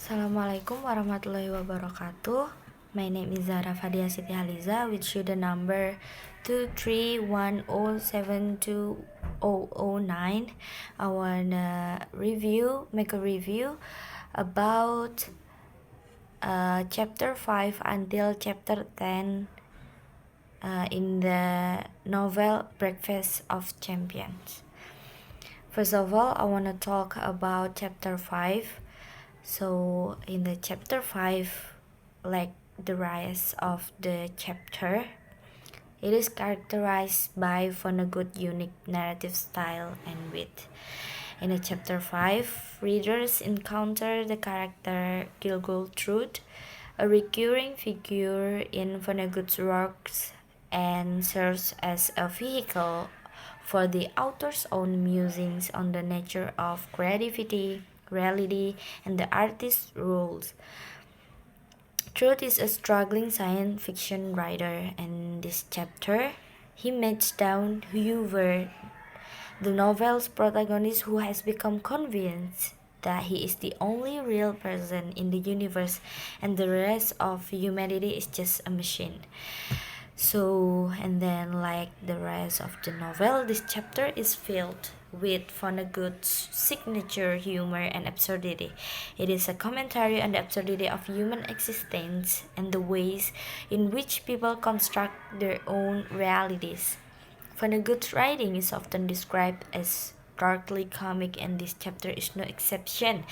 Assalamualaikum warahmatullahi wabarakatuh. My name is Zahra Fadia Siti Haliza with student number 231072009. I wanna make a review about chapter 5 until chapter 10 in the novel Breakfast of Champions. First of all, I want to talk about chapter 5. So in the chapter 5, like the rise of the chapter, it is characterized by Vonnegut unique narrative style and wit. In the chapter 5, readers encounter the character Gilgultrude, a recurring figure in Vonnegut's works, and serves as a vehicle for the author's own musings on the nature of creativity, reality, and the artist's roles. Truth is a struggling science fiction writer, and in this chapter, he meets down Hoover, the novel's protagonist who has become convinced that he is the only real person in the universe and the rest of humanity is just a machine. And then like the rest of the novel, this chapter is filled with Vonnegut's signature humor and absurdity. It is a commentary on the absurdity of human existence and the ways in which people construct their own realities. Vonnegut's writing is often described as darkly comic, and this chapter is no exception.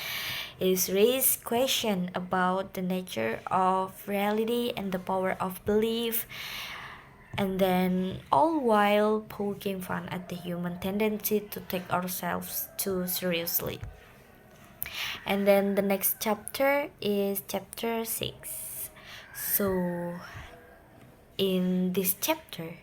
It is raised question about the nature of reality and the power of belief, and then all while poking fun at the human tendency to take ourselves too seriously. And then the next chapter is chapter 6. So in this chapter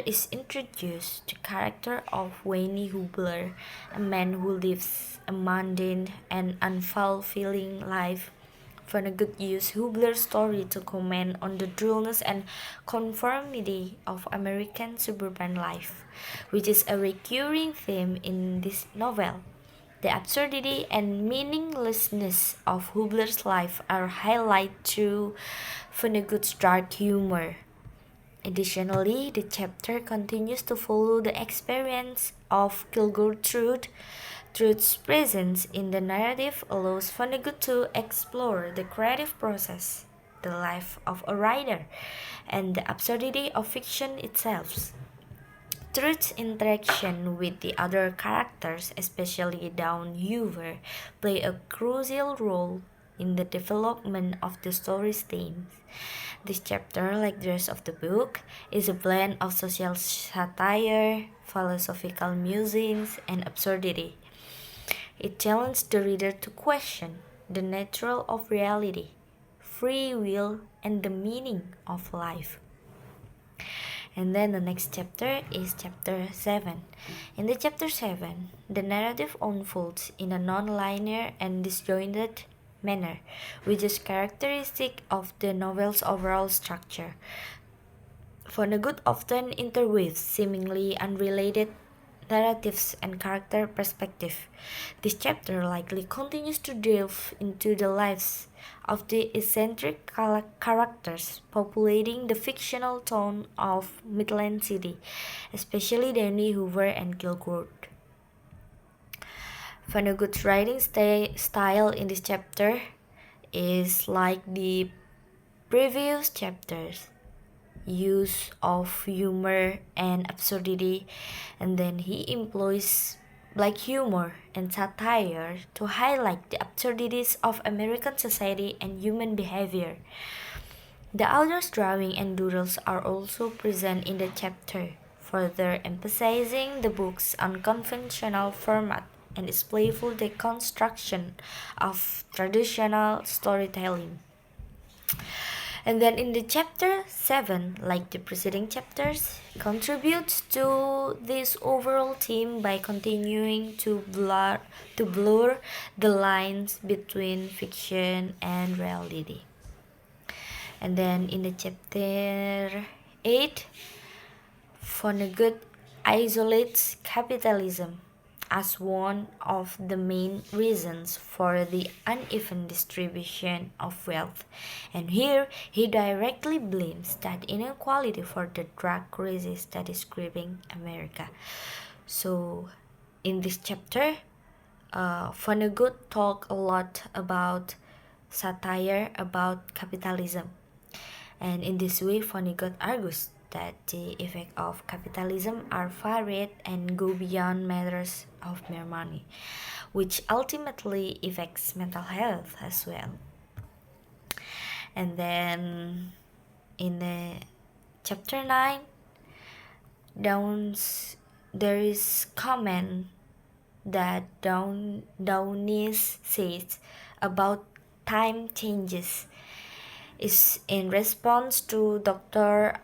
is introduced the character of Wayne Hubler, a man who lives a mundane and unfulfilling life. Vonnegut used Hubler's story to comment on the dullness and conformity of American suburban life, which is a recurring theme in this novel. The absurdity and meaninglessness of Hubler's life are highlighted through Vonnegut's dark humor. Additionally, the chapter continues to follow the experience of Gilgultrude. Truth's presence in the narrative allows Vonnegut to explore the creative process, the life of a writer, and the absurdity of fiction itself. Truth's interaction with the other characters, especially Dawn Hoover, play a crucial role in the development of the story's themes. This chapter, like the rest of the book, is a blend of social satire, philosophical musings, and absurdity. It challenges the reader to question the nature of reality, free will, and the meaning of life. And then the next chapter is chapter 7. In the chapter 7, the narrative unfolds in a non-linear and disjointed manner, which is characteristic of the novel's overall structure. Vonnegut often interweaves seemingly unrelated narratives and character perspective. This chapter likely continues to delve into the lives of the eccentric characters populating the fictional town of Midland City, especially Danny Hoover and Gilgurt. Vonnegut's writing style in this chapter is like the previous chapters. Use of humor and absurdity, and then he employs black humor and satire to highlight the absurdities of American society and human behavior. The author's drawing and doodles are also present in the chapter, further emphasizing the book's unconventional format and its playful deconstruction of traditional storytelling. And then in the chapter 7, like the preceding chapters, contributes to this overall theme by continuing to blur the lines between fiction and reality. And then in the chapter 8, Vonnegut isolates capitalism, as one of the main reasons for the uneven distribution of wealth. And here he directly blames that inequality for the drug crisis that is gripping America. So, in this chapter, Vonnegut talked a lot about satire about capitalism. And in this way, Vonnegut argues that the effects of capitalism are varied and go beyond matters of mere money, which ultimately affects mental health as well. And then in the chapter 9, there is comment that Downies says about time changes is in response to Dr.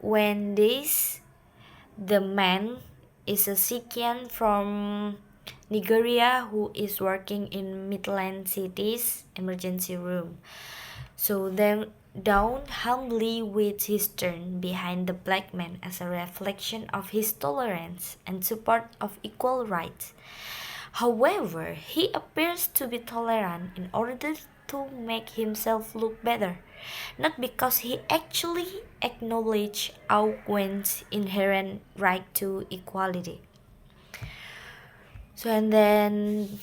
Wendy's. The man is a Sikhian from Nigeria who is working in Midland City's emergency room. So then Down humbly waits his turn behind the black man as a reflection of his tolerance and support of equal rights. However, he appears to be tolerant in order to make himself look better, not because he actually acknowledged Auquen's inherent right to equality. So and then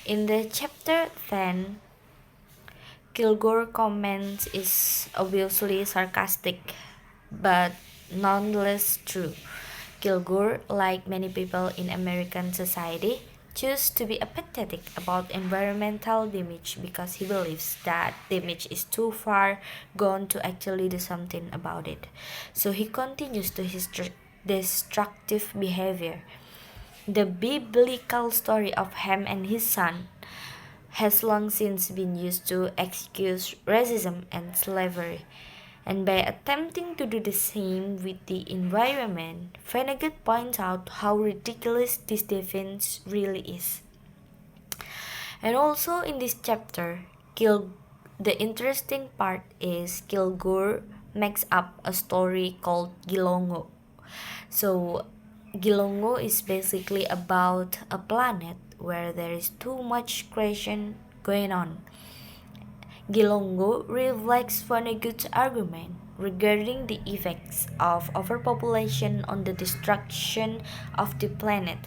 in the chapter 10, Kilgore comments is obviously sarcastic, but nonetheless true. Kilgore, like many people in American society, choose to be apathetic about environmental damage because he believes that damage is too far gone to actually do something about it. So he continues to his destructive behavior. The biblical story of Ham and his son has long since been used to excuse racism and slavery. And by attempting to do the same with the environment, Vonnegut points out how ridiculous this defense really is. And also in this chapter, the interesting part is Kilgore makes up a story called Gilongo. So Gilongo is basically about a planet where there is too much creation going on. Gilongo reflects Vonnegut's argument regarding the effects of overpopulation on the destruction of the planet.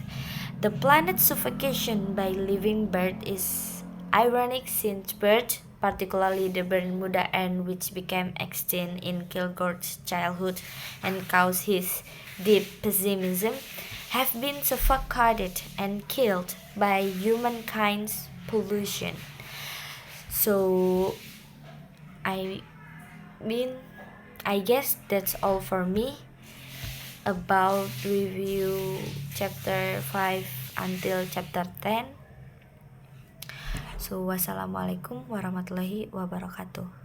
The planet's suffocation by living bird is ironic since birds, particularly the Bermuda wren which became extinct in Kilgore's childhood and caused his deep pessimism, have been suffocated and killed by humankind's pollution. So I mean I guess that's all for me about review chapter 5 until chapter 10. So wassalamualaikum warahmatullahi wabarakatuh.